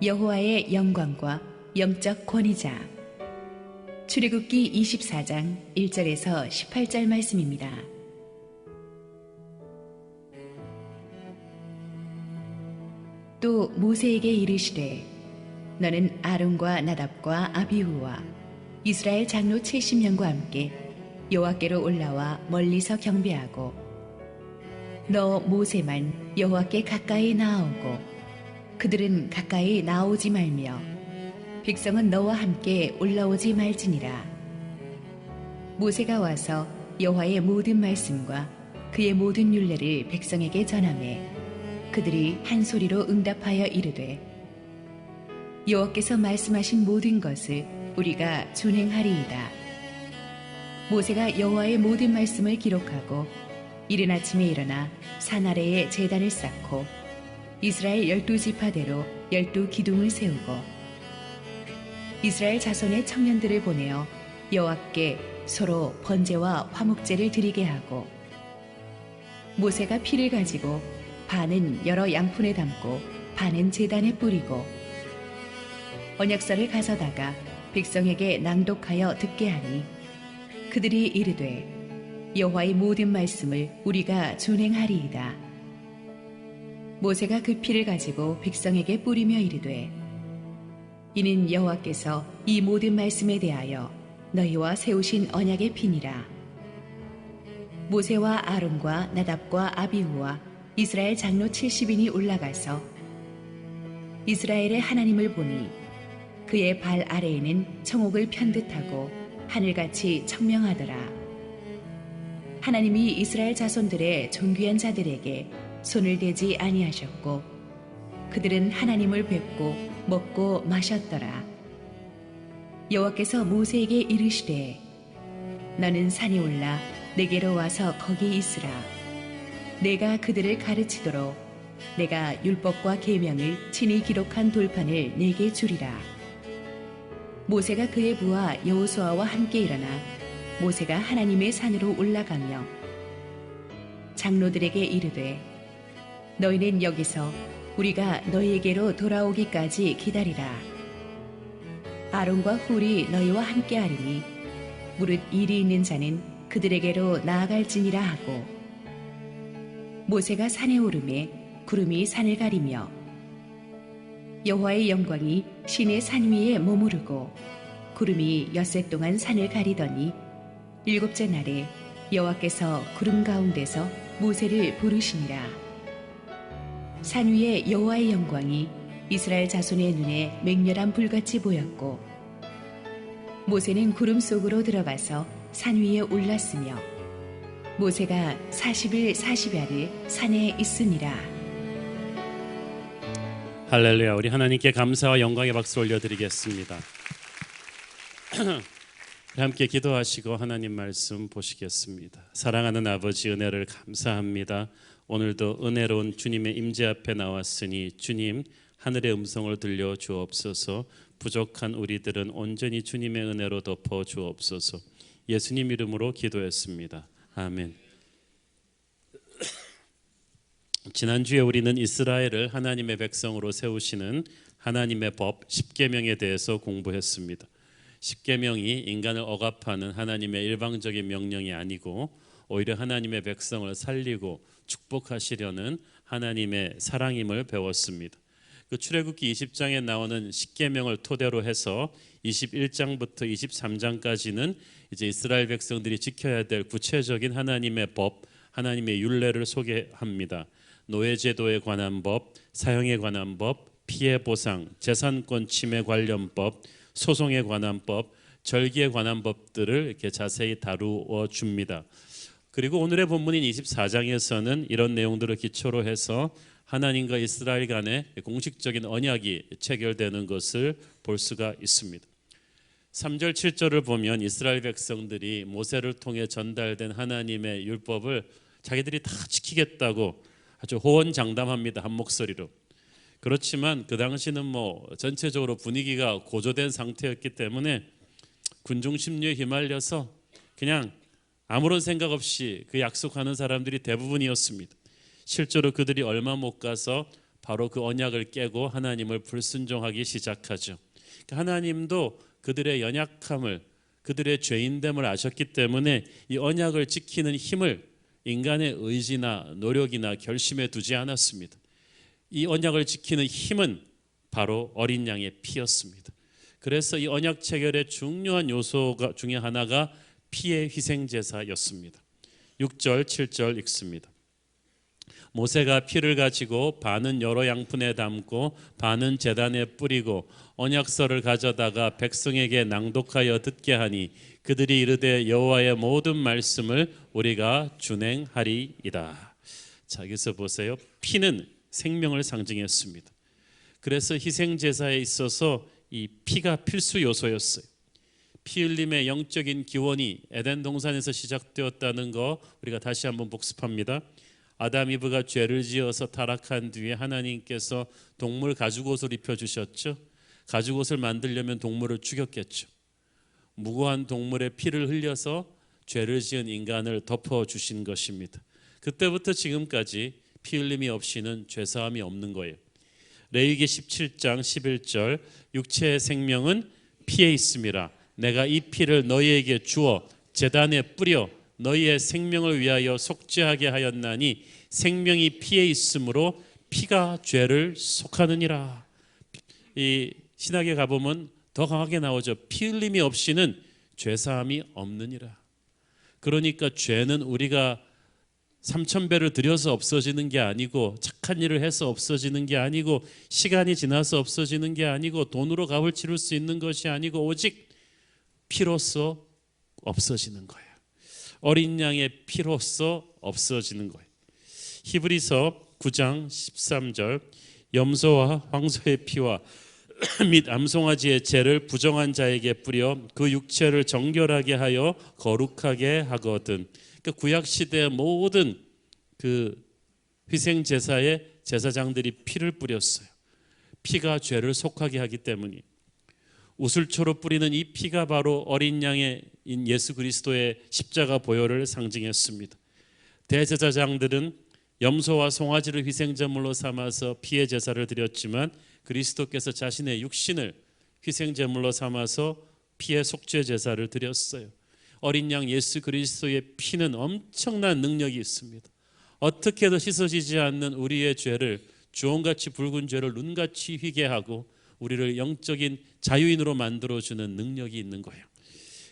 여호와의 영광과 영적 권위자. 출애굽기 24장 1절에서 18절 말씀입니다. 또 모세에게 이르시되 너는 아론과 나답과 아비후와 이스라엘 장로 70명과 함께 여호와께로 올라와 멀리서 경배하고 너 모세만 여호와께 가까이 나아오고 그들은 가까이 나오지 말며 백성은 너와 함께 올라오지 말지니라. 모세가 와서 여호와의 모든 말씀과 그의 모든 율례를 백성에게 전하매 그들이 한 소리로 응답하여 이르되 여호와께서 말씀하신 모든 것을 우리가 준행하리이다. 모세가 여호와의 모든 말씀을 기록하고 이른 아침에 일어나 산 아래에 제단을 쌓고 이스라엘 12지파대로 12기둥을 세우고 이스라엘 자손의 청년들을 보내어 여호와께 서로 번제와 화목제를 드리게 하고 모세가 피를 가지고 반은 여러 양푼에 담고 반은 제단에 뿌리고 언약서를 가져다가 백성에게 낭독하여 듣게 하니 그들이 이르되 여호와의 모든 말씀을 우리가 준행하리이다. 모세가 그 피를 가지고 백성에게 뿌리며 이르되 이는 여호와께서 이 모든 말씀에 대하여 너희와 세우신 언약의 피니라. 모세와 아론과 나답과 아비후와 이스라엘 장로 70인이 올라가서 이스라엘의 하나님을 보니 그의 발 아래에는 청옥을 편듯하고 하늘같이 청명하더라. 하나님이 이스라엘 자손들의 존귀한 자들에게 손을 대지 아니하셨고 그들은 하나님을 뵙고 먹고 마셨더라. 여호와께서 모세에게 이르시되 너는 산에 올라 내게로 와서 거기 있으라. 내가 그들을 가르치도록 내가 율법과 계명을 친히 기록한 돌판을 내게 주리라. 모세가 그의 부하 여호수아와 함께 일어나 모세가 하나님의 산으로 올라가며 장로들에게 이르되 너희는 여기서 우리가 너희에게로 돌아오기까지 기다리라. 아론과 훌이 너희와 함께 하리니 무릇 일이 있는 자는 그들에게로 나아갈지니라 하고 모세가 산에 오르매 구름이 산을 가리며 여호와의 영광이 신의 산 위에 머무르고 구름이 엿새 동안 산을 가리더니 일곱째 날에 여호와께서 구름 가운데서 모세를 부르시니라. 산 위에 여호와의 영광이 이스라엘 자손의 눈에 맹렬한 불같이 보였고 모세는 구름 속으로 들어가서 산 위에 올랐으며 모세가 40일 40야를 산에 있으니라. 할렐루야. 우리 하나님께 감사와 영광의 박수 올려드리겠습니다. 함께 기도하시고 하나님 말씀 보시겠습니다. 사랑하는 아버지, 은혜를 감사합니다. 오늘도 은혜로운 주님의 임재 앞에 나왔으니 주님, 하늘의 음성을 들려 주옵소서. 부족한 우리들은 온전히 주님의 은혜로 덮어 주옵소서. 예수님 이름으로 기도했습니다. 아멘. 지난주에 우리는 이스라엘을 하나님의 백성으로 세우시는 하나님의 법 십계명에 대해서 공부했습니다. 십계명이 인간을 억압하는 하나님의 일방적인 명령이 아니고 오히려 하나님의 백성을 살리고 축복하시려는 하나님의 사랑임을 배웠습니다. 그 출애굽기 20장에 나오는 십계명을 토대로 해서 21장부터 23장까지는 이제 이스라엘 백성들이 지켜야 될 구체적인 하나님의 법, 하나님의 율례를 소개합니다. 노예제도에 관한 법, 사형에 관한 법, 피해 보상, 재산권 침해 관련 법, 소송에 관한 법, 절기에 관한 법들을 이렇게 자세히 다루어 줍니다. 그리고 오늘의 본문인 24장에서는 이런 내용들을 기초로 해서 하나님과 이스라엘 간의 공식적인 언약이 체결되는 것을 볼 수가 있습니다. 3절 7절을 보면 이스라엘 백성들이 모세를 통해 전달된 하나님의 율법을 자기들이 다 지키겠다고 아주 호언장담합니다. 한 목소리로. 그렇지만 그 당시는 전체적으로 분위기가 고조된 상태였기 때문에 군중 심리에 휘말려서 그냥 아무런 생각 없이 그 약속하는 사람들이 대부분이었습니다. 실제로 그들이 얼마 못 가서 바로 그 언약을 깨고 하나님을 불순종하기 시작하죠. 하나님도 그들의 연약함을, 그들의 죄인됨을 아셨기 때문에 이 언약을 지키는 힘을 인간의 의지나 노력이나 결심에 두지 않았습니다. 이 언약을 지키는 힘은 바로 어린 양의 피였습니다. 그래서 이 언약 체결의 중요한 요소가 중에 하나가 피의 희생 제사였습니다. 6절, 7절 읽습니다. 모세가 피를 가지고 반은 여러 양푼에 담고 반은 제단에 뿌리고 언약서를 가져다가 백성에게 낭독하여 듣게 하니 그들이 이르되 여호와의 모든 말씀을 우리가 준행하리이다. 자, 여기서 보세요. 피는 생명을 상징했습니다. 그래서 희생 제사에 있어서 이 피가 필수 요소였어요. 피 흘림의 영적인 기원이 에덴 동산에서 시작되었다는 거 우리가 다시 한번 복습합니다. 아담 이브가 죄를 지어서 타락한 뒤에 하나님께서 동물 가죽옷을 입혀주셨죠. 가죽옷을 만들려면 동물을 죽였겠죠. 무고한 동물의 피를 흘려서 죄를 지은 인간을 덮어주신 것입니다. 그때부터 지금까지 피 흘림이 없이는 죄사함이 없는 거예요. 레위기 17장 11절 육체의 생명은 피에 있음이라 내가 이 피를 너희에게 주어 제단에 뿌려 너희의 생명을 위하여 속죄하게 하였나니 생명이 피에 있으므로 피가 죄를 속하느니라. 이 신학에 가보면 더 강하게 나오죠. 피 흘림이 없이는 죄사함이 없느니라. 그러니까 죄는 우리가 3,000배를 들여서 없어지는 게 아니고 착한 일을 해서 없어지는 게 아니고 시간이 지나서 없어지는 게 아니고 돈으로 값을 치를 수 있는 것이 아니고 오직 피로써 없어지는 거예요. 어린 양의 피로써 없어지는 거예요. 히브리서 9장 13절 염소와 황소의 피와 및 암송아지의 죄를 부정한 자에게 뿌려 그 육체를 정결하게 하여 거룩하게 하거든. 그러니까 구약 시대의 모든 그 희생 제사에 제사장들이 피를 뿌렸어요. 피가 죄를 속하게 하기 때문이. 우슬초로 뿌리는 이 피가 바로 어린 양의 예수 그리스도의 십자가 보혈을 상징했습니다. 대제사장들은 염소와 송아지를 희생제물로 삼아서 피의 제사를 드렸지만 그리스도께서 자신의 육신을 희생제물로 삼아서 피의 속죄 제사를 드렸어요. 어린 양 예수 그리스도의 피는 엄청난 능력이 있습니다. 어떻게 해도 씻어지지 않는 우리의 죄를 주홍같이 붉은 죄를 눈같이 휘게 하고 우리를 영적인 자유인으로 만들어주는 능력이 있는 거예요.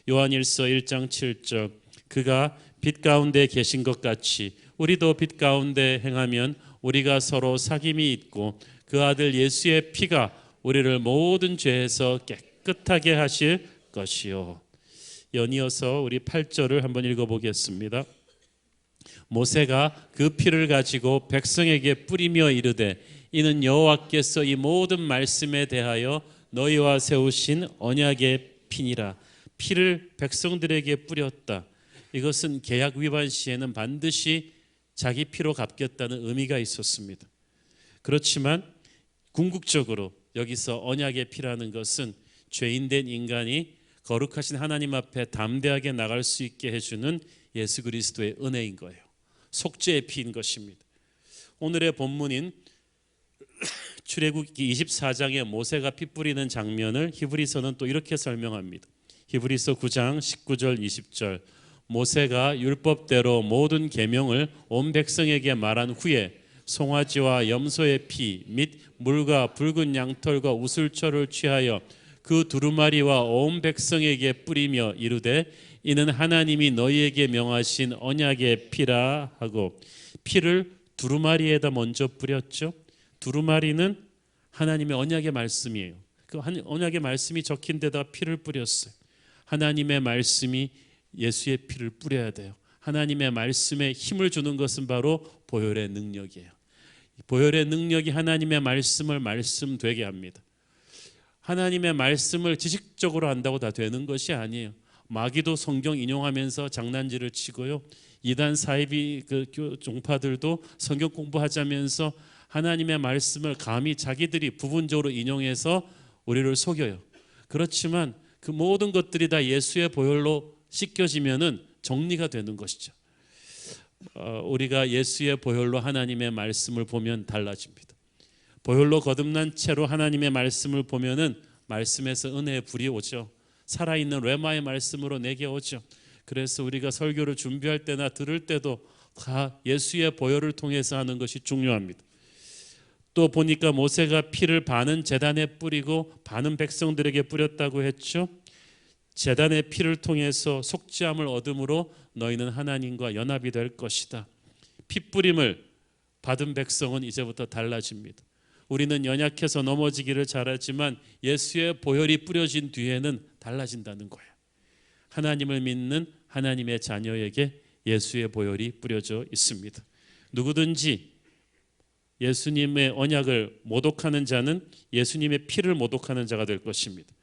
요한일서 1장 7절 그가 빛 가운데 계신 것 같이 우리도 빛 가운데 행하면 우리가 서로 사귐이 있고 그 아들 예수의 피가 우리를 모든 죄에서 깨끗하게 하실 것이요. 연이어서 우리 8절을 한번 읽어보겠습니다. 모세가 그 피를 가지고 백성에게 뿌리며 이르되 이는 여호와께서 이 모든 말씀에 대하여 너희와 세우신 언약의 피니라. 피를 백성들에게 뿌렸다. 이것은 계약 위반 시에는 반드시 자기 피로 갚겠다는 의미가 있었습니다. 그렇지만 궁극적으로 여기서 언약의 피라는 것은 죄인된 인간이 거룩하신 하나님 앞에 담대하게 나갈 수 있게 해주는 예수 그리스도의 은혜인 거예요. 속죄의 피인 것입니다. 오늘의 본문인 출애굽기 24장에 모세가 피 뿌리는 장면을 히브리서는 또 이렇게 설명합니다. 히브리서 9장 19절 20절 모세가 율법대로 모든 계명을 온 백성에게 말한 후에 송아지와 염소의 피 및 물과 붉은 양털과 우슬초를 취하여 그 두루마리와 온 백성에게 뿌리며 이르되 이는 하나님이 너희에게 명하신 언약의 피라 하고 피를 두루마리에다 먼저 뿌렸죠. 두루마리는 하나님의 언약의 말씀이에요. 그 언약의 말씀이 적힌 데다 피를 뿌렸어요. 하나님의 말씀이 예수의 피를 뿌려야 돼요. 하나님의 말씀에 힘을 주는 것은 바로 보혈의 능력이에요. 보혈의 능력이 하나님의 말씀을 말씀되게 합니다. 하나님의 말씀을 지식적으로 한다고 다 되는 것이 아니에요. 마귀도 성경 인용하면서 장난질을 치고요. 이단 사이비 그 종파들도 성경 공부하자면서 하나님의 말씀을 감히 자기들이 부분적으로 인용해서 우리를 속여요. 그렇지만 그 모든 것들이 다 예수의 보혈로 씻겨지면은 정리가 되는 것이죠. 우리가 예수의 보혈로 하나님의 말씀을 보면 달라집니다. 보혈로 거듭난 채로 하나님의 말씀을 보면은 말씀에서 은혜의 불이 오죠. 살아있는 레마의 말씀으로 내게 오죠. 그래서 우리가 설교를 준비할 때나 들을 때도 다 예수의 보혈을 통해서 하는 것이 중요합니다. 또 보니까 모세가 피를 반은 제단에 뿌리고 반은 백성들에게 뿌렸다고 했죠. 제단의 피를 통해서 속죄함을 얻음으로 너희는 하나님과 연합이 될 것이다. 피 뿌림을 받은 백성은 이제부터 달라집니다. 우리는 연약해서 넘어지기를 잘하지만 예수의 보혈이 뿌려진 뒤에는 달라진다는 거예요. 하나님을 믿는 하나님의 자녀에게 예수의 보혈이 뿌려져 있습니다. 누구든지 예수님의 언약을 모독하는 자는 예수님의 피를 모독하는 자가 될 것입니다.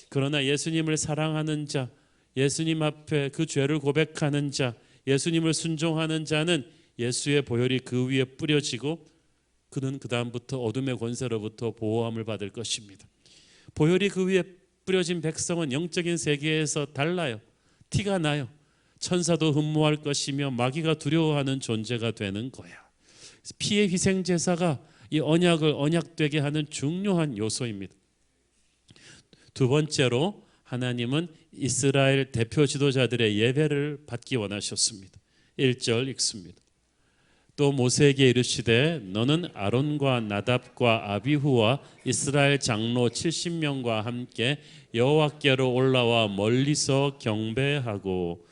그러나 예수님을 사랑하는 자, 예수님 앞에 그 죄를 고백하는 자, 예수님을 순종하는 자는 예수의 보혈이 그 위에 뿌려지고 그는 그 다음부터 어둠의 권세로부터 보호함을 받을 것입니다. 보혈이 그 위에 뿌려진 백성은 영적인 세계에서 달라요. 티가 나요. 천사도 흠모할 것이며 마귀가 두려워하는 존재가 되는 거야. 피의 희생 제사가 이 언약을 언약되게 하는 중요한 요소입니다. 두 번째로 하나님은 이스라엘 대표 지도자들의 예배를 받기 원하셨습니다. 1절 읽습니다. 또 모세에게 이르시되 너는 아론과 나답과 아비후와 이스라엘 장로 70명과 함께 여호와께로 올라와 멀리서 경배하고.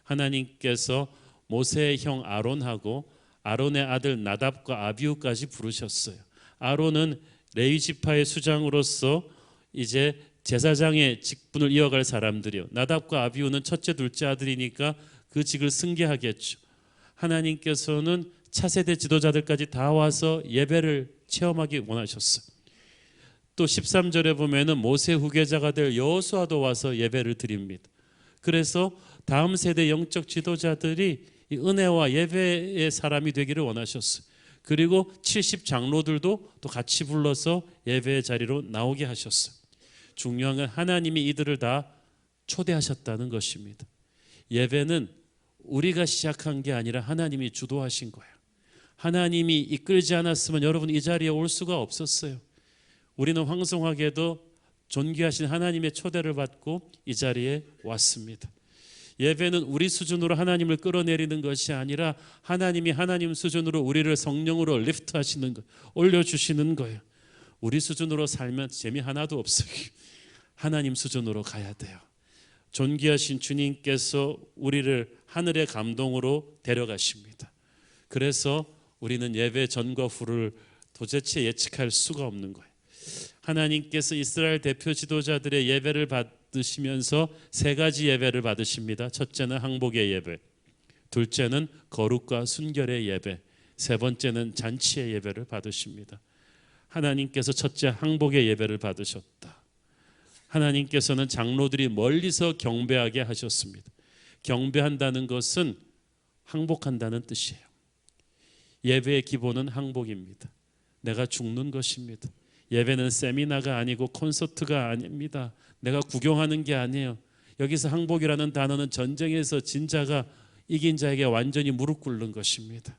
하나님께서 모세의 형 아론하고 아론의 아들 나답과 아비후까지 부르셨어요. 아론은 레위 지파의 수장으로서 이제 제사장의 직분을 이어갈 사람들이요. 나답과 아비후는 첫째 둘째 아들이니까 그 직을 승계하겠죠. 하나님께서는 차세대 지도자들까지 다 와서 예배를 체험하기 원하셨어요. 또 13절에 보면은 모세 후계자가 될 여호수아도 와서 예배를 드립니다. 그래서 다음 세대 영적 지도자들이 이 은혜와 예배의 사람이 되기를 원하셨어요. 그리고 70 장로들도 또 같이 불러서 예배의 자리로 나오게 하셨어요. 중요한 건 하나님이 이들을 다 초대하셨다는 것입니다. 예배는 우리가 시작한 게 아니라 하나님이 주도하신 거예요. 하나님이 이끌지 않았으면 여러분 이 자리에 올 수가 없었어요. 우리는 황송하게도 존귀하신 하나님의 초대를 받고 이 자리에 왔습니다. 예배는 우리 수준으로 하나님을 끌어내리는 것이 아니라 하나님이 하나님 수준으로 우리를 성령으로 리프트하시는 거, 올려주시는 거예요. 우리 수준으로 살면 재미 하나도 없어요. 하나님 수준으로 가야 돼요. 존귀하신 주님께서 우리를 하늘의 감동으로 데려가십니다. 그래서 우리는 예배 전과 후를 도대체 예측할 수가 없는 거예요. 하나님께서 이스라엘 대표 지도자들의 예배를 받으시면서 세 가지 예배를 받으십니다. 첫째는 항복의 예배, 둘째는 거룩과 순결의 예배, 세 번째는 잔치의 예배를 받으십니다. 하나님께서 첫째 항복의 예배를 받으셨다. 하나님께서는 장로들이 멀리서 경배하게 하셨습니다. 경배한다는 것은 항복한다는 뜻이에요. 예배의 기본은 항복입니다. 내가 죽는 것입니다. 예배는 세미나가 아니고 콘서트가 아닙니다. 내가 구경하는 게 아니에요. 여기서 항복이라는 단어는 전쟁에서 진 자가 이긴 자에게 완전히 무릎 꿇는 것입니다.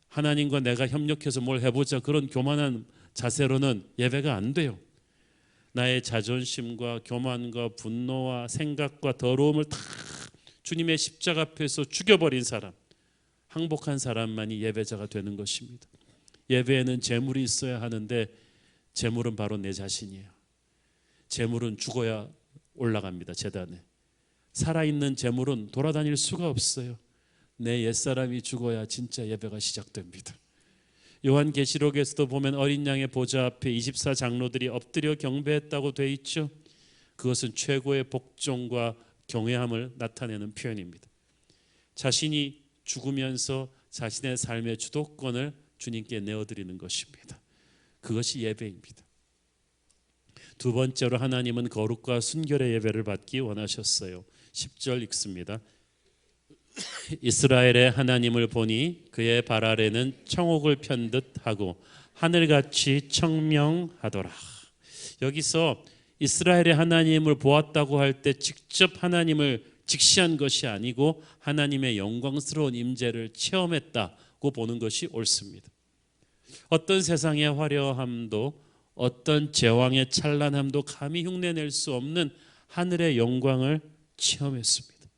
하나님과 내가 협력해서 뭘 해보자 그런 교만한 자세로는 예배가 안 돼요. 나의 자존심과 교만과 분노와 생각과 더러움을 다 주님의 십자가 앞에서 죽여버린 사람, 항복한 사람만이 예배자가 되는 것입니다. 예배에는 재물이 있어야 하는데 재물은 바로 내 자신이에요. 재물은 죽어야 올라갑니다. 제단에. 살아있는 재물은 돌아다닐 수가 없어요. 내 옛사람이 죽어야 진짜 예배가 시작됩니다. 요한계시록에서도 보면 어린 양의 보좌 앞에 24 장로들이 엎드려 경배했다고 돼 있죠. 그것은 최고의 복종과 경외함을 나타내는 표현입니다. 자신이 죽으면서 자신의 삶의 주도권을 주님께 내어드리는 것입니다. 그것이 예배입니다. 두 번째로 하나님은 거룩과 순결의 예배를 받기 원하셨어요. 10절 읽습니다. 이스라엘의 하나님을 보니 그의 발 아래는 청옥을 편듯 하고 하늘같이 청명하더라. 여기서 이스라엘의 하나님을 보았다고 할 때 직접 하나님을 직시한 것이 아니고 하나님의 영광스러운 임재를 체험했다고 보는 것이 옳습니다. 어떤 세상의 화려함도 어떤 제왕의 찬란함도 감히 흉내낼 수 없는 하늘의 영광을 체험했습니다.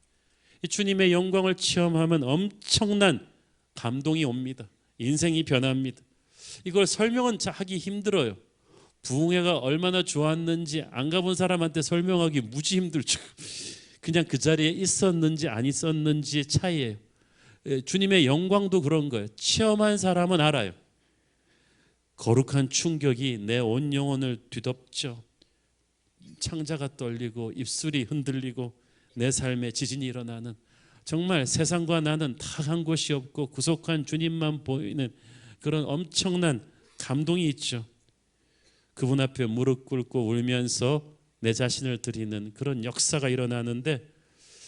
이 주님의 영광을 체험하면 엄청난 감동이 옵니다. 인생이 변합니다. 이걸 설명은 하기 힘들어요. 부흥회가 얼마나 좋았는지 안 가본 사람한테 설명하기 무지 힘들죠. 그냥 그 자리에 있었는지 안 있었는지의 차이예요. 주님의 영광도 그런 거예요. 체험한 사람은 알아요. 거룩한 충격이 내 온 영혼을 뒤덮죠. 창자가 떨리고 입술이 흔들리고 내 삶에 지진이 일어나는, 정말 세상과 나는 다 한 곳이 없고 구속한 주님만 보이는 그런 엄청난 감동이 있죠. 그분 앞에 무릎 꿇고 울면서 내 자신을 드리는 그런 역사가 일어나는데,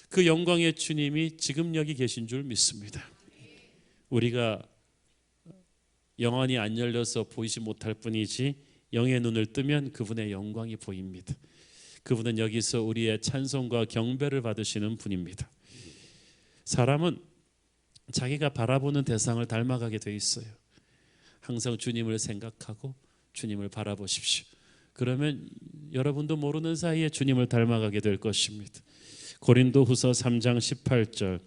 그 영광의 주님이 지금 여기 계신 줄 믿습니다. 우리가 영안이 안 열려서 보이지 못할 뿐이지 영의 눈을 뜨면 그분의 영광이 보입니다. 그분은 여기서 우리의 찬송과 경배를 받으시는 분입니다. 사람은 자기가 바라보는 대상을 닮아가게 돼 있어요. 항상 주님을 생각하고 주님을 바라보십시오. 그러면 여러분도 모르는 사이에 주님을 닮아가게 될 것입니다. 고린도후서 3장 18절,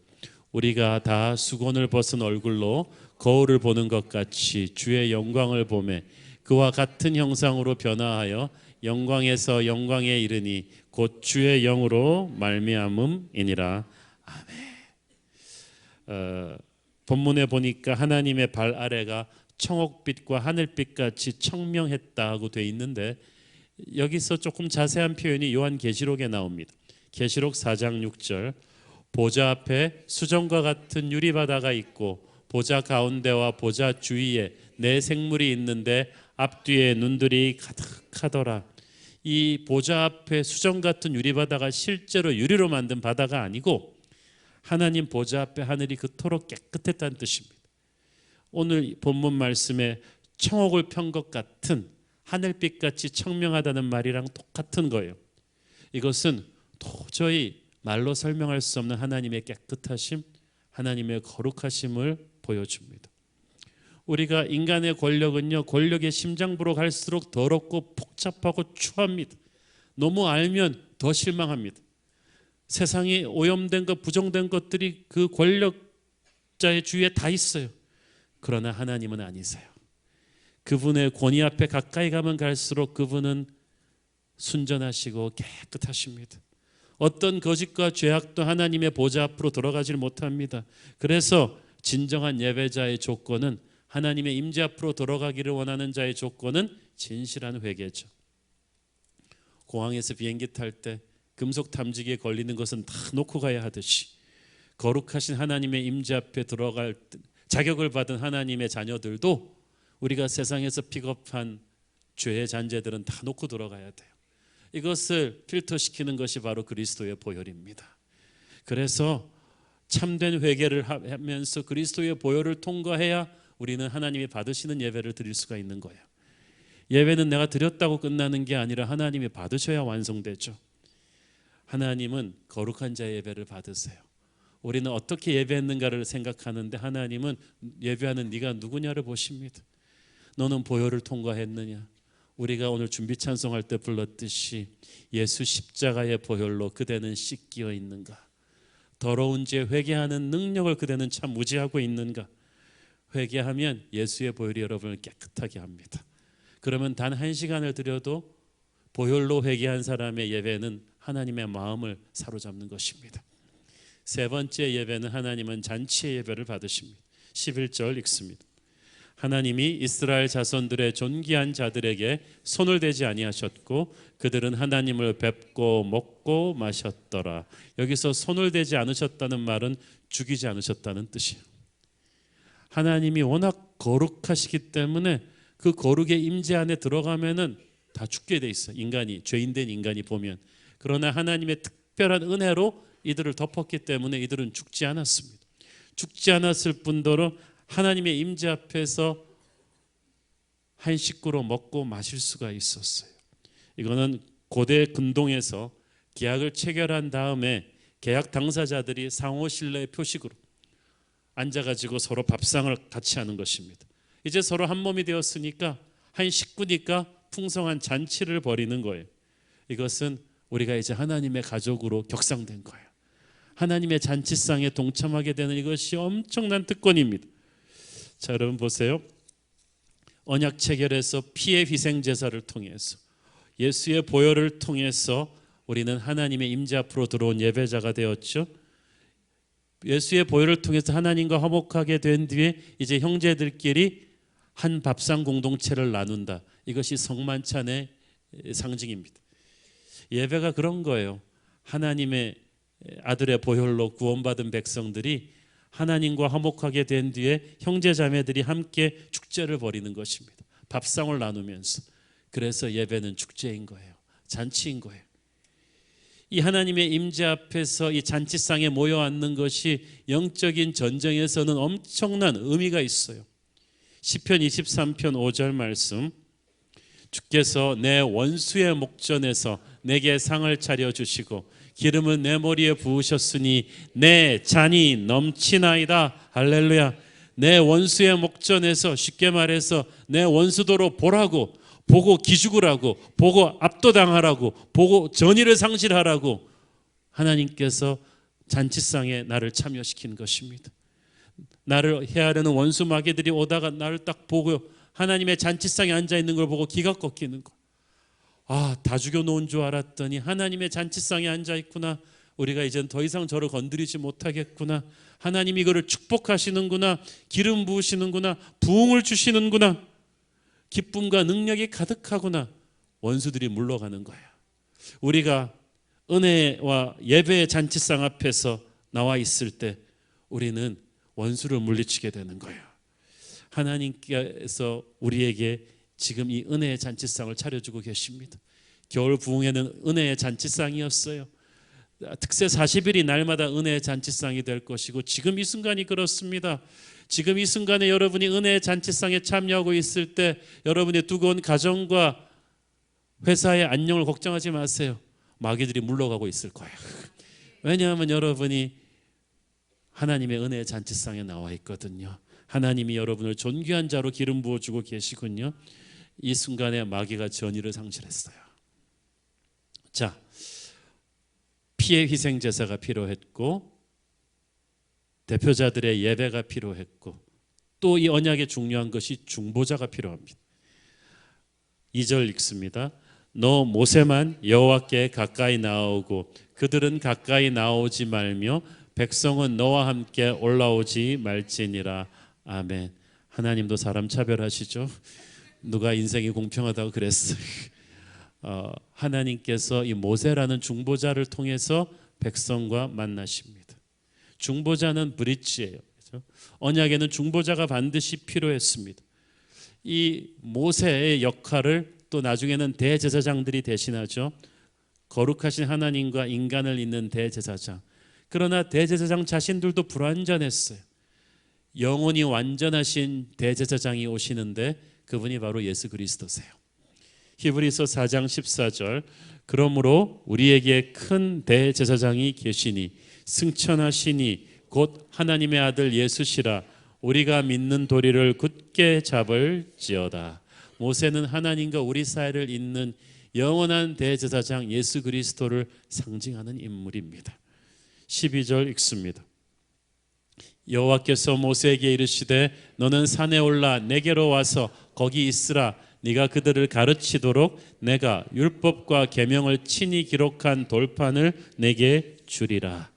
우리가 다 수건을 벗은 얼굴로 거울을 보는 것 같이 주의 영광을 보매 그와 같은 형상으로 변화하여 영광에서 영광에 이르니 곧 주의 영으로 말미암음이니라. 아멘. 본문에 보니까 하나님의 발 아래가 청옥빛과 하늘빛 같이 청명했다고 돼 있는데, 여기서 조금 자세한 표현이 요한계시록에 나옵니다. 계시록 4장 6절, 보좌 앞에 수정과 같은 유리바다가 있고 보좌 가운데와 보좌 주위에 네 생물이 있는데 앞뒤에 눈들이 가득하더라. 이 보좌 앞에 수정 같은 유리바다가 실제로 유리로 만든 바다가 아니고 하나님 보좌 앞에 하늘이 그토록 깨끗했다는 뜻입니다. 오늘 본문 말씀에 청옥을 편 것 같은 하늘빛같이 청명하다는 말이랑 똑같은 거예요. 이것은 도저히 말로 설명할 수 없는 하나님의 깨끗하심, 하나님의 거룩하심을 보여줍니다. 우리가 인간의 권력은요, 권력의 심장부로 갈수록 더럽고 복잡하고 추합니다. 너무 알면 더 실망합니다. 세상에 오염된 것, 부정된 것들이 그 권력자의 주위에 다 있어요. 그러나 하나님은 아니세요. 그분의 권위 앞에 가까이 가면 갈수록 그분은 순전하시고 깨끗하십니다. 어떤 거짓과 죄악도 하나님의 보좌 앞으로 들어가질 못합니다. 그래서 진정한 예배자의 조건은, 하나님의 임재 앞으로 들어가기를 원하는 자의 조건은 진실한 회개죠. 공항에서 비행기 탈 때 금속 탐지기에 걸리는 것은 다 놓고 가야 하듯이, 거룩하신 하나님의 임재 앞에 들어갈 자격을 받은 하나님의 자녀들도 우리가 세상에서 픽업한 죄의 잔재들은 다 놓고 들어가야 돼요. 이것을 필터시키는 것이 바로 그리스도의 보혈입니다. 그래서 참된 회개를 하면서 그리스도의 보혈을 통과해야 우리는 하나님이 받으시는 예배를 드릴 수가 있는 거예요. 예배는 내가 드렸다고 끝나는 게 아니라 하나님이 받으셔야 완성되죠. 하나님은 거룩한 자의 예배를 받으세요. 우리는 어떻게 예배했는가를 생각하는데 하나님은 예배하는 네가 누구냐를 보십니다. 너는 보혈을 통과했느냐? 우리가 오늘 준비 찬송할 때 불렀듯이 예수 십자가의 보혈로 그대는 씻기어 있는가? 더러운 죄 회개하는 능력을 그대는 참 무지하고 있는가? 회개하면 예수의 보혈이 여러분을 깨끗하게 합니다. 그러면 단 1시간을 들여도 보혈로 회개한 사람의 예배는 하나님의 마음을 사로잡는 것입니다. 세 번째 예배는 하나님은 잔치의 예배를 받으십니다. 11절 읽습니다. 하나님이 이스라엘 자손들의 존귀한 자들에게 손을 대지 아니하셨고 그들은 하나님을 뵙고 먹고 마셨더라. 여기서 손을 대지 않으셨다는 말은 죽이지 않으셨다는 뜻이에요. 하나님이 워낙 거룩하시기 때문에 그 거룩의 임재 안에 들어가면은 다 죽게 돼 있어요. 인간이, 죄인된 인간이 보면. 그러나 하나님의 특별한 은혜로 이들을 덮었기 때문에 이들은 죽지 않았습니다. 죽지 않았을 뿐더러 하나님의 임재 앞에서 한 식구로 먹고 마실 수가 있었어요. 이거는 고대 근동에서 계약을 체결한 다음에 계약 당사자들이 상호 신뢰의 표식으로 앉아가지고 서로 밥상을 같이 하는 것입니다. 이제 서로 한 몸이 되었으니까 한 식구니까 풍성한 잔치를 벌이는 거예요. 이것은 우리가 이제 하나님의 가족으로 격상된 거예요. 하나님의 잔치상에 동참하게 되는 이것이 엄청난 특권입니다. 자, 여러분 보세요. 언약 체결에서 피의 희생 제사를 통해서 예수의 보혈을 통해서 우리는 하나님의 임재 앞으로 들어온 예배자가 되었죠. 예수의 보혈을 통해서 하나님과 화목하게 된 뒤에 이제 형제들끼리 한 밥상 공동체를 나눈다. 이것이 성만찬의 상징입니다. 예배가 그런 거예요. 하나님의 아들의 보혈로 구원받은 백성들이 하나님과 화목하게 된 뒤에 형제 자매들이 함께 축제를 벌이는 것입니다. 밥상을 나누면서. 그래서 예배는 축제인 거예요. 잔치인 거예요. 이 하나님의 임재 앞에서 이 잔치상에 모여 앉는 것이 영적인 전쟁에서는 엄청난 의미가 있어요. 시편 23편 5절 말씀, 주께서 내 원수의 목전에서 내게 상을 차려주시고 기름은 내 머리에 부으셨으니 내 잔이 넘치나이다. 할렐루야. 내 원수의 목전에서, 쉽게 말해서 내 원수도로 보라고, 보고 기죽으라고, 보고 압도당하라고, 보고 전의를 상실하라고 하나님께서 잔치상에 나를 참여시킨 것입니다. 나를 해하려는 원수 마귀들이 오다가 나를 딱 보고 하나님의 잔치상에 앉아있는 걸 보고 기가 꺾이는 거. 아, 다 죽여놓은 줄 알았더니 하나님의 잔치상에 앉아있구나. 우리가 이젠 더 이상 저를 건드리지 못하겠구나. 하나님이 이거를 축복하시는구나. 기름 부으시는구나. 부흥을 주시는구나. 기쁨과 능력이 가득하구나. 원수들이 물러가는 거야. 우리가 은혜와 예배의 잔치상 앞에서 나와 있을 때 우리는 원수를 물리치게 되는 거예요. 하나님께서 우리에게 지금 이 은혜의 잔치상을 차려주고 계십니다. 겨울 부흥회는 은혜의 잔치상이었어요. 특세 40일이 날마다 은혜의 잔치상이 될 것이고 지금 이 순간이 그렇습니다. 지금 이 순간에 여러분이 은혜의 잔치상에 참여하고 있을 때 여러분의 두고 온 가정과 회사의 안녕을 걱정하지 마세요. 마귀들이 물러가고 있을 거예요. 왜냐하면 여러분이 하나님의 은혜의 잔치상에 나와 있거든요. 하나님이 여러분을 존귀한 자로 기름 부어주고 계시군요. 이 순간에 마귀가 전의를 상실했어요. 자, 피의 희생 제사가 필요했고 대표자들의 예배가 필요했고 또 이 언약에 중요한 것이 중보자가 필요합니다. 2절 읽습니다. 너 모세만 여호와께 가까이 나오고 그들은 가까이 나오지 말며 백성은 너와 함께 올라오지 말지니라. 아멘. 하나님도 사람 차별하시죠? 누가 인생이 공평하다고 그랬어요. 하나님께서 이 모세라는 중보자를 통해서 백성과 만나십니다. 중보자는 브릿지예요. 그렇죠? 언약에는 중보자가 반드시 필요했습니다. 이 모세의 역할을 또 나중에는 대제사장들이 대신하죠. 거룩하신 하나님과 인간을 잇는 대제사장. 그러나 대제사장 자신들도 불완전했어요. 영혼이 완전하신 대제사장이 오시는데 그분이 바로 예수 그리스도세요. 히브리서 4장 14절, 그러므로 우리에게 큰 대제사장이 계시니 승천하시니 곧 하나님의 아들 예수시라. 우리가 믿는 도리를 굳게 잡을지어다. 모세는 하나님과 우리 사이를 잇는 영원한 대제사장 예수 그리스도를 상징하는 인물입니다. 12절 읽습니다. 여호와께서 모세에게 이르시되 너는 산에 올라 내게로 와서 거기 있으라. 네가 그들을 가르치도록 내가 율법과 계명을 친히 기록한 돌판을 내게 주리라.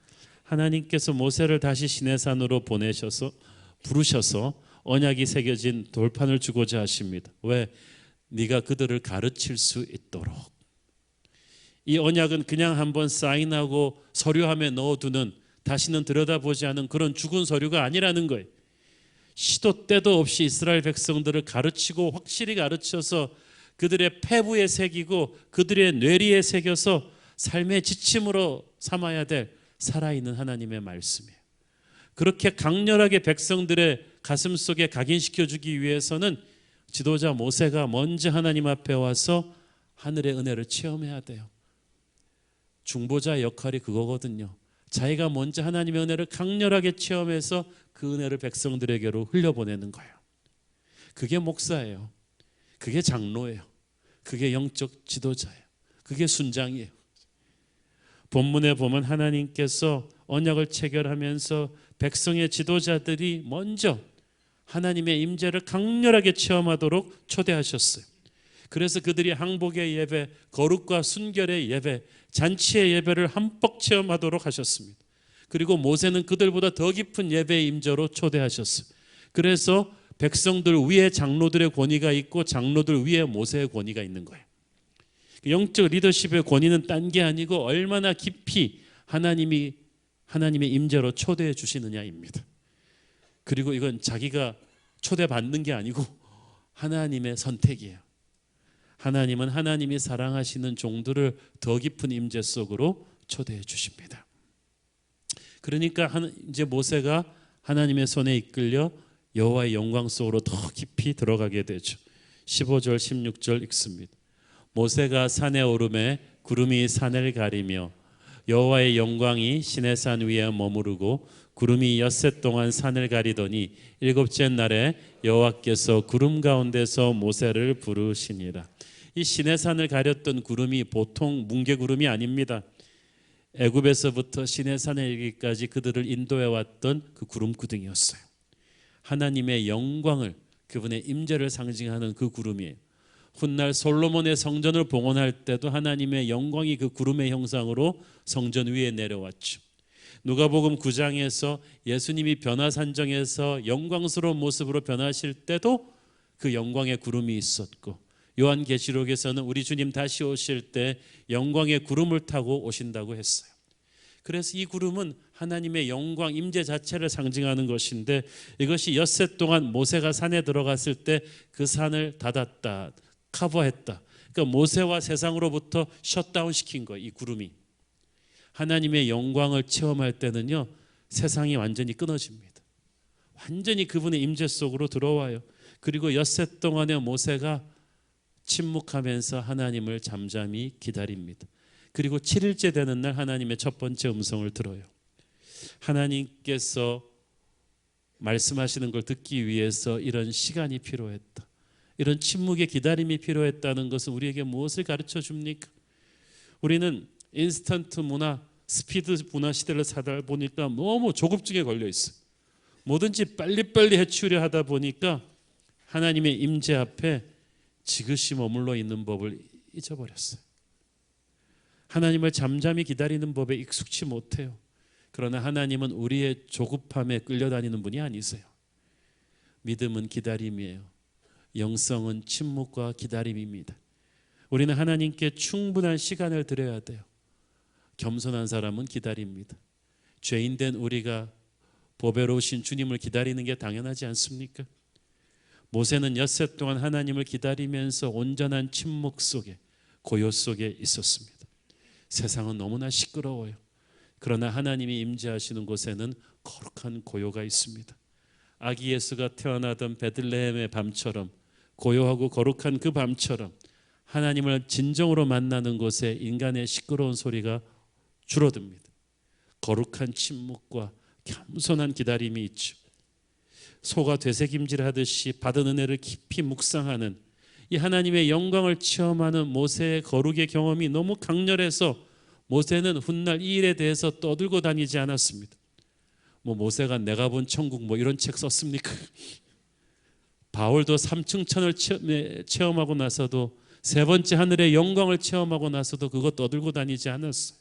하나님께서 모세를 다시 시내산으로 보내셔서 부르셔서 언약이 새겨진 돌판을 주고자 하십니다. 왜? 네가 그들을 가르칠 수 있도록. 이 언약은 그냥 한번 사인하고 서류함에 넣어두는, 다시는 들여다보지 않은 그런 죽은 서류가 아니라는 거예요. 시도 때도 없이 이스라엘 백성들을 가르치고 확실히 가르쳐서 그들의 폐부에 새기고 그들의 뇌리에 새겨서 삶의 지침으로 삼아야 될 살아있는 하나님의 말씀이에요. 그렇게 강렬하게 백성들의 가슴 속에 각인시켜주기 위해서는 지도자 모세가 먼저 하나님 앞에 와서 하늘의 은혜를 체험해야 돼요. 중보자의 역할이 그거거든요. 자기가 먼저 하나님의 은혜를 강렬하게 체험해서 그 은혜를 백성들에게로 흘려보내는 거예요. 그게 목사예요. 그게 장로예요. 그게 영적 지도자예요. 그게 순장이에요. 본문에 보면 하나님께서 언약을 체결하면서 백성의 지도자들이 먼저 하나님의 임재를 강렬하게 체험하도록 초대하셨어요. 그래서 그들이 항복의 예배, 거룩과 순결의 예배, 잔치의 예배를 함뻑 체험하도록 하셨습니다. 그리고 모세는 그들보다 더 깊은 예배의 임재로 초대하셨어요. 그래서 백성들 위에 장로들의 권위가 있고 장로들 위에 모세의 권위가 있는 거예요. 영적 리더십의 권위는 딴 게 아니고 얼마나 깊이 하나님의 임재로 초대해 주시느냐입니다. 그리고 이건 자기가 초대받는 게 아니고 하나님의 선택이에요. 하나님은 하나님이 사랑하시는 종들을 더 깊은 임재 속으로 초대해 주십니다. 그러니까 이제 모세가 하나님의 손에 이끌려 여호와의 영광 속으로 더 깊이 들어가게 되죠. 15절 16절 읽습니다. 모세가 산에 오르매 구름이 산을 가리며 여호와의 영광이 시내산 위에 머무르고 구름이 엿새 동안 산을 가리더니 일곱째 날에 여호와께서 구름 가운데서 모세를 부르시니라. 이 시내산을 가렸던 구름이 보통 뭉게구름이 아닙니다. 애굽에서부터 시내산에 이르기까지 그들을 인도해 왔던 그 구름구덩이였어요. 하나님의 영광을, 그분의 임재를 상징하는 그 구름이에요. 훗날 솔로몬의 성전을 봉헌할 때도 하나님의 영광이 그 구름의 형상으로 성전 위에 내려왔죠. 누가복음 9장에서 예수님이 변화산정에서 영광스러운 모습으로 변하실 때도 그 영광의 구름이 있었고, 요한계시록에서는 우리 주님 다시 오실 때 영광의 구름을 타고 오신다고 했어요. 그래서 이 구름은 하나님의 영광 임재 자체를 상징하는 것인데, 이것이 엿새 동안 모세가 산에 들어갔을 때 그 산을 닫았다, 커버했다. 그러니까 모세와 세상으로부터 셧다운 시킨 거예요. 이 구름이. 하나님의 영광을 체험할 때는요, 세상이 완전히 끊어집니다. 완전히 그분의 임재 속으로 들어와요. 그리고 엿새 동안에 모세가 침묵하면서 하나님을 잠잠히 기다립니다. 그리고 7일째 되는 날 하나님의 첫 번째 음성을 들어요. 하나님께서 말씀하시는 걸 듣기 위해서 이런 시간이 필요했다. 이런 침묵의 기다림이 필요했다는 것은 우리에게 무엇을 가르쳐 줍니까? 우리는 인스턴트 문화, 스피드 문화 시대를 살다 보니까 너무 조급증에 걸려 있어요. 뭐든지 빨리빨리 해치우려 하다 보니까 하나님의 임재 앞에 지그시 머물러 있는 법을 잊어버렸어요. 하나님을 잠잠히 기다리는 법에 익숙치 못해요. 그러나 하나님은 우리의 조급함에 끌려다니는 분이 아니세요. 믿음은 기다림이에요. 영성은 침묵과 기다림입니다. 우리는 하나님께 충분한 시간을 드려야 돼요. 겸손한 사람은 기다립니다. 죄인된 우리가 보배로우신 주님을 기다리는 게 당연하지 않습니까? 모세는 엿새 동안 하나님을 기다리면서 온전한 침묵 속에, 고요 속에 있었습니다. 세상은 너무나 시끄러워요. 그러나 하나님이 임재하시는 곳에는 거룩한 고요가 있습니다. 아기 예수가 태어나던 베들레헴의 밤처럼, 고요하고 거룩한 그 밤처럼 하나님을 진정으로 만나는 곳에 인간의 시끄러운 소리가 줄어듭니다. 거룩한 침묵과 겸손한 기다림이 있죠. 소가 되새김질하듯이 받은 은혜를 깊이 묵상하는 이 하나님의 영광을 체험하는 모세의 거룩의 경험이 너무 강렬해서 모세는 훗날 이 일에 대해서 떠들고 다니지 않았습니다. 모세가 내가 본 천국 이런 책 썼습니까? 바울도 3층 천을 체험하고 나서도, 세 번째 하늘의 영광을 체험하고 나서도 그거 떠들고 다니지 않았어요.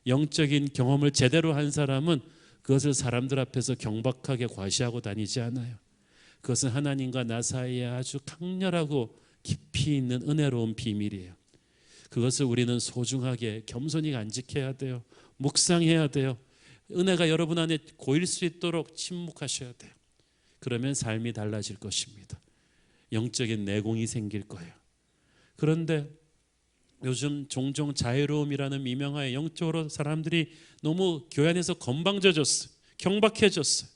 영적인 경험을 제대로 한 사람은 그것을 사람들 앞에서 경박하게 과시하고 다니지 않아요. 그것은 하나님과 나 사이에 아주 강렬하고 깊이 있는 은혜로운 비밀이에요. 그것을 우리는 소중하게 겸손히 간직해야 돼요. 묵상해야 돼요. 은혜가 여러분 안에 고일 수 있도록 침묵하셔야 돼요. 그러면 삶이 달라질 것입니다. 영적인 내공이 생길 거예요. 그런데 요즘 종종 자유로움이라는 미명하에 영적으로 사람들이 너무 교회 안에서 건방져졌어요. 경박해졌어요.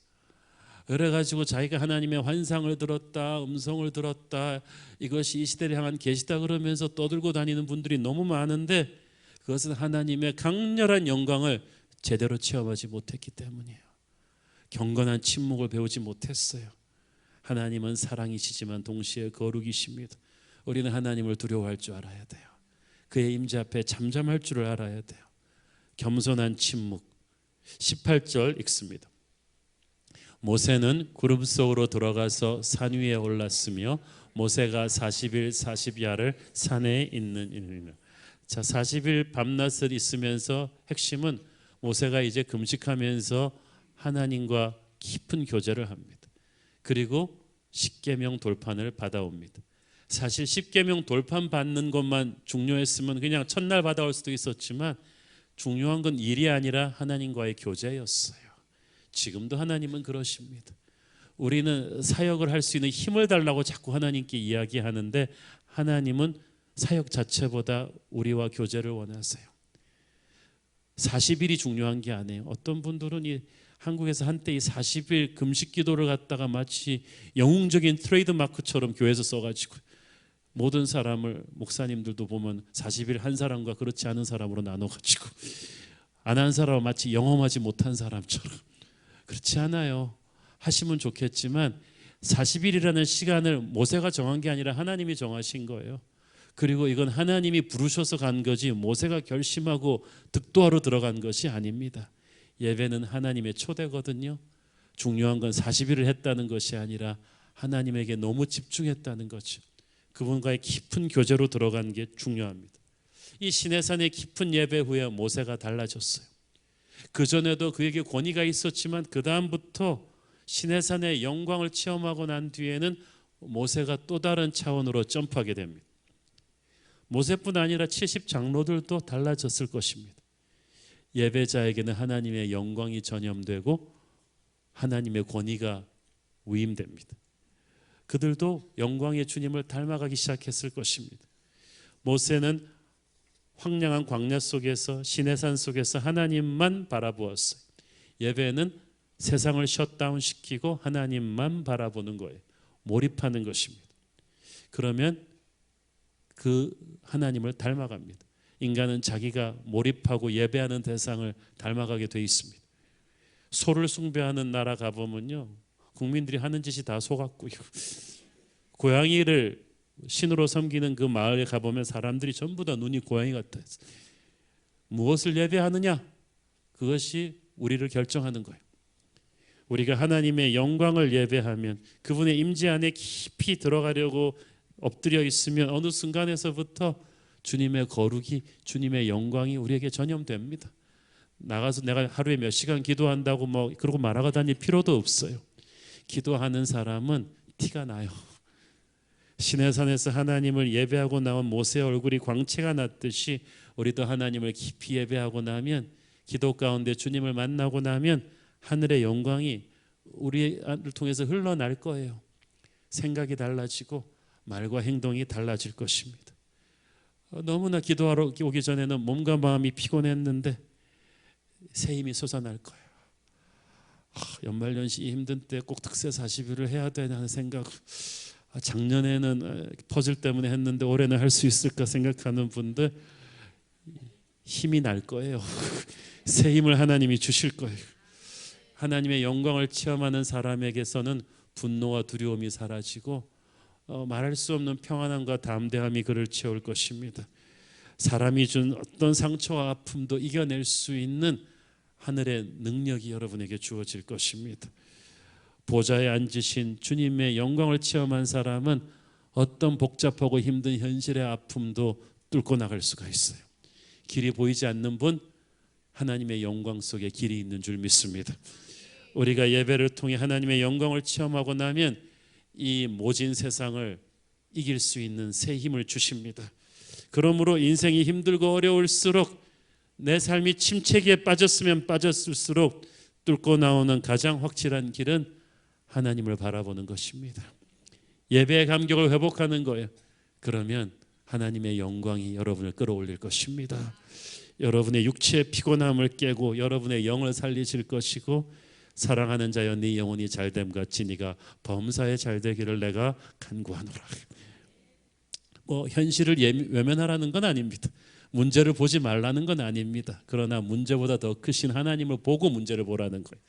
그래가지고 자기가 하나님의 환상을 들었다, 음성을 들었다, 이것이 이 시대를 향한 계시다 그러면서 떠들고 다니는 분들이 너무 많은데, 그것은 하나님의 강렬한 영광을 제대로 체험하지 못했기 때문이에요. 경건한 침묵을 배우지 못했어요. 하나님은 사랑이시지만 동시에 거룩이십니다. 우리는 하나님을 두려워할 줄 알아야 돼요. 그의 임재 앞에 잠잠할 줄을 알아야 돼요. 겸손한 침묵. 18절 읽습니다. 모세는 구름 속으로 들어가서 산 위에 올랐으며 모세가 40일 40야를 산에 있는 일이며. 자, 40일 밤낮을 있으면서 핵심은 모세가 이제 금식하면서 하나님과 깊은 교제를 합니다. 그리고 십계명 돌판을 받아옵니다. 사실 십계명 돌판 받는 것만 중요했으면 그냥 첫날 받아올 수도 있었지만 중요한 건 일이 아니라 하나님과의 교제였어요. 지금도 하나님은 그러십니다. 우리는 사역을 할 수 있는 힘을 달라고 자꾸 하나님께 이야기하는데 하나님은 사역 자체보다 우리와 교제를 원하세요. 40일이 중요한 게 아니에요. 어떤 분들은 한국에서 한때 이 40일 금식 기도를 갖다가 마치 영웅적인 트레이드 마크처럼 교회에서 써가지고 모든 사람을, 목사님들도 보면 40일 한 사람과 그렇지 않은 사람으로 나눠가지고 안 한 사람은 마치 영험하지 못한 사람처럼. 그렇지 않아요. 하시면 좋겠지만 40일이라는 시간을 모세가 정한 게 아니라 하나님이 정하신 거예요. 그리고 이건 하나님이 부르셔서 간 거지 모세가 결심하고 득도하러 들어간 것이 아닙니다. 예배는 하나님의 초대거든요. 중요한 건 40일을 했다는 것이 아니라 하나님에게 너무 집중했다는 거죠. 그분과의 깊은 교제로 들어간 게 중요합니다. 이 시내산의 깊은 예배 후에 모세가 달라졌어요. 그전에도 그에게 권위가 있었지만 그 다음부터 시내산의 영광을 체험하고 난 뒤에는 모세가 또 다른 차원으로 점프하게 됩니다. 모세뿐 아니라 70장로들도 달라졌을 것입니다. 예배자에게는 하나님의 영광이 전염되고 하나님의 권위가 위임됩니다. 그들도 영광의 주님을 닮아가기 시작했을 것입니다. 모세는 황량한 광야 속에서 시내산 속에서 하나님만 바라보았어요. 예배는 세상을 셧다운 시키고 하나님만 바라보는 거예요. 몰입하는 것입니다. 그러면 그 하나님을 닮아갑니다. 인간은 자기가 몰입하고 예배하는 대상을 닮아가게 돼 있습니다. 소를 숭배하는 나라 가보면요, 국민들이 하는 짓이 다 소 같고요. 고양이를 신으로 섬기는 그 마을에 가보면 사람들이 전부 다 눈이 고양이 같아요. 무엇을 예배하느냐? 그것이 우리를 결정하는 거예요. 우리가 하나님의 영광을 예배하면 그분의 임재 안에 깊이 들어가려고 엎드려 있으면 어느 순간에서부터 주님의 거룩이, 주님의 영광이 우리에게 전염됩니다. 나가서 내가 하루에 몇 시간 기도한다고 그러고 말아가 다닐 필요도 없어요. 기도하는 사람은 티가 나요. 시내산에서 하나님을 예배하고 나온 모세의 얼굴이 광채가 났듯이 우리도 하나님을 깊이 예배하고 나면, 기도 가운데 주님을 만나고 나면 하늘의 영광이 우리를 통해서 흘러날 거예요. 생각이 달라지고 말과 행동이 달라질 것입니다. 너무나 기도하러 오기 전에는 몸과 마음이 피곤했는데 새 힘이 솟아날 거예요. 연말연시 힘든 때 꼭 특세 40일을 해야 되냐는 생각, 작년에는 퍼즐 때문에 했는데 올해는 할 수 있을까 생각하는 분들 힘이 날 거예요. 새 힘을 하나님이 주실 거예요. 하나님의 영광을 체험하는 사람에게서는 분노와 두려움이 사라지고 말할 수 없는 평안함과 담대함이 그를 채울 것입니다. 사람이 준 어떤 상처와 아픔도 이겨낼 수 있는 하늘의 능력이 여러분에게 주어질 것입니다. 보좌에 앉으신 주님의 영광을 체험한 사람은 어떤 복잡하고 힘든 현실의 아픔도 뚫고 나갈 수가 있어요. 길이 보이지 않는 분, 하나님의 영광 속에 길이 있는 줄 믿습니다. 우리가 예배를 통해 하나님의 영광을 체험하고 나면 이 모진 세상을 이길 수 있는 새 힘을 주십니다. 그러므로 인생이 힘들고 어려울수록, 내 삶이 침체기에 빠졌으면 빠졌을수록 뚫고 나오는 가장 확실한 길은 하나님을 바라보는 것입니다. 예배의 감격을 회복하는 거예요. 그러면 하나님의 영광이 여러분을 끌어올릴 것입니다. 여러분의 육체의 피곤함을 깨고 여러분의 영을 살리실 것이고, 사랑하는 자여 네 영혼이 잘됨 같이 네가 범사에 잘되기를 내가 간구하노라. 현실을 외면하라는 건 아닙니다. 문제를 보지 말라는 건 아닙니다. 그러나 문제보다 더 크신 하나님을 보고 문제를 보라는 거예요.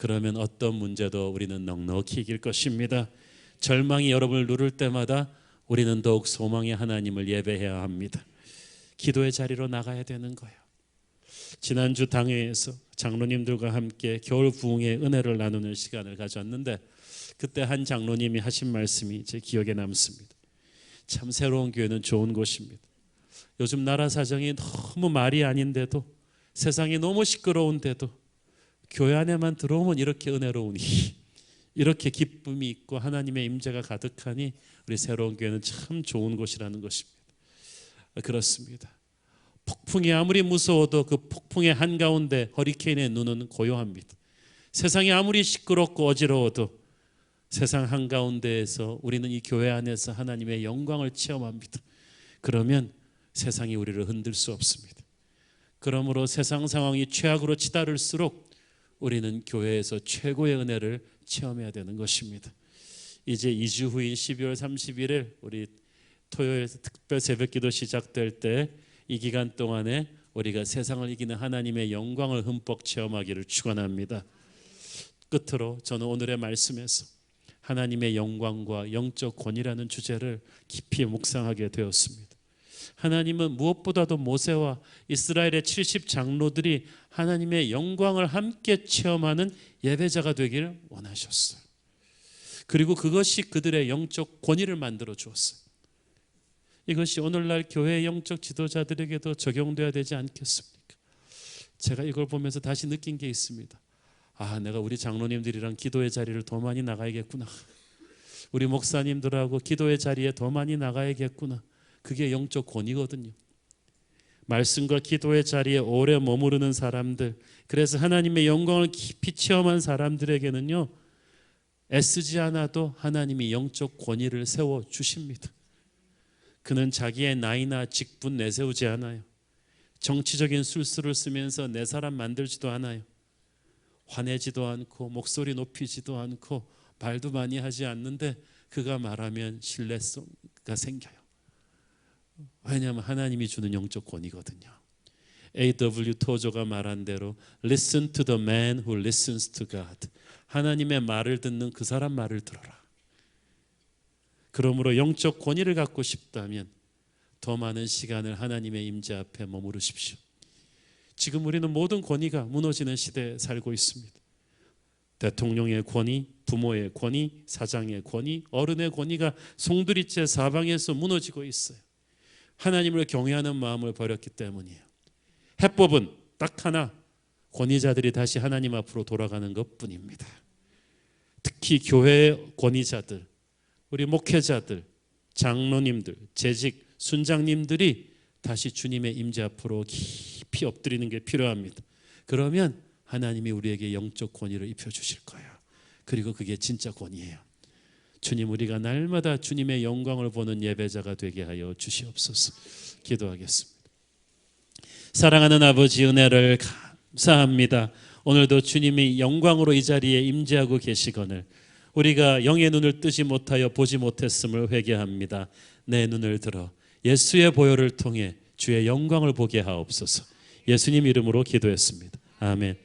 그러면 어떤 문제도 우리는 넉넉히 이길 것입니다. 절망이 여러분을 누를 때마다 우리는 더욱 소망의 하나님을 예배해야 합니다. 기도의 자리로 나가야 되는 거예요. 지난주 당회에서 장로님들과 함께 겨울 부흥의 은혜를 나누는 시간을 가졌는데 그때 한 장로님이 하신 말씀이 제 기억에 남습니다. 참 새로운 교회는 좋은 곳입니다. 요즘 나라 사정이 너무 말이 아닌데도 세상이 너무 시끄러운데도 교회 안에만 들어오면 이렇게 은혜로우니 이렇게 기쁨이 있고 하나님의 임재가 가득하니 우리 새로운 교회는 참 좋은 곳이라는 것입니다. 그렇습니다. 폭풍이 아무리 무서워도 그 폭풍의 한가운데 허리케인의 눈은 고요합니다. 세상이 아무리 시끄럽고 어지러워도 세상 한가운데에서 우리는 이 교회 안에서 하나님의 영광을 체험합니다. 그러면 세상이 우리를 흔들 수 없습니다. 그러므로 세상 상황이 최악으로 치달을수록 우리는 교회에서 최고의 은혜를 체험해야 되는 것입니다. 이제 2주 후인 12월 31일 우리 토요일 특별 새벽기도 시작될 때 이 기간 동안에 우리가 세상을 이기는 하나님의 영광을 흠뻑 체험하기를 축원합니다. 끝으로 저는 오늘의 말씀에서 하나님의 영광과 영적 권위라는 주제를 깊이 묵상하게 되었습니다. 하나님은 무엇보다도 모세와 이스라엘의 70 장로들이 하나님의 영광을 함께 체험하는 예배자가 되기를 원하셨어요. 그리고 그것이 그들의 영적 권위를 만들어 주었어요. 이것이 오늘날 교회의 영적 지도자들에게도 적용돼야 되지 않겠습니까? 제가 이걸 보면서 다시 느낀 게 있습니다. 내가 우리 장로님들이랑 기도의 자리를 더 많이 나가야겠구나. 우리 목사님들하고 기도의 자리에 더 많이 나가야겠구나. 그게 영적 권위거든요. 말씀과 기도의 자리에 오래 머무르는 사람들, 그래서 하나님의 영광을 깊이 체험한 사람들에게는요, 애쓰지 않아도 하나님이 영적 권위를 세워 주십니다. 그는 자기의 나이나 직분 내세우지 않아요. 정치적인 술수를 쓰면서 내 사람 만들지도 않아요. 화내지도 않고 목소리 높이지도 않고 말도 많이 하지 않는데 그가 말하면 신뢰성가 생겨요. 왜냐하면 하나님이 주는 영적 권위거든요. A.W. 토저가 말한 대로 Listen to the man who listens to God. 하나님의 말을 듣는 그 사람 말을 들어라. 그러므로 영적 권위를 갖고 싶다면 더 많은 시간을 하나님의 임재 앞에 머무르십시오. 지금 우리는 모든 권위가 무너지는 시대에 살고 있습니다. 대통령의 권위, 부모의 권위, 사장의 권위, 어른의 권위가 송두리째 사방에서 무너지고 있어요. 하나님을 경외하는 마음을 버렸기 때문이에요. 해법은 딱 하나, 권위자들이 다시 하나님 앞으로 돌아가는 것뿐입니다. 특히 교회의 권위자들, 우리 목회자들, 장로님들, 재직, 순장님들이 다시 주님의 임재 앞으로 깊이 엎드리는 게 필요합니다. 그러면 하나님이 우리에게 영적 권위를 입혀주실 거예요. 그리고 그게 진짜 권위예요. 주님, 우리가 날마다 주님의 영광을 보는 예배자가 되게 하여 주시옵소서. 기도하겠습니다. 사랑하는 아버지, 은혜를 감사합니다. 오늘도 주님이 영광으로 이 자리에 임재하고 계시거늘 우리가 영의 눈을 뜨지 못하여 보지 못했음을 회개합니다. 내 눈을 들어 예수의 보혈을 통해 주의 영광을 보게 하옵소서. 예수님 이름으로 기도했습니다. 아멘.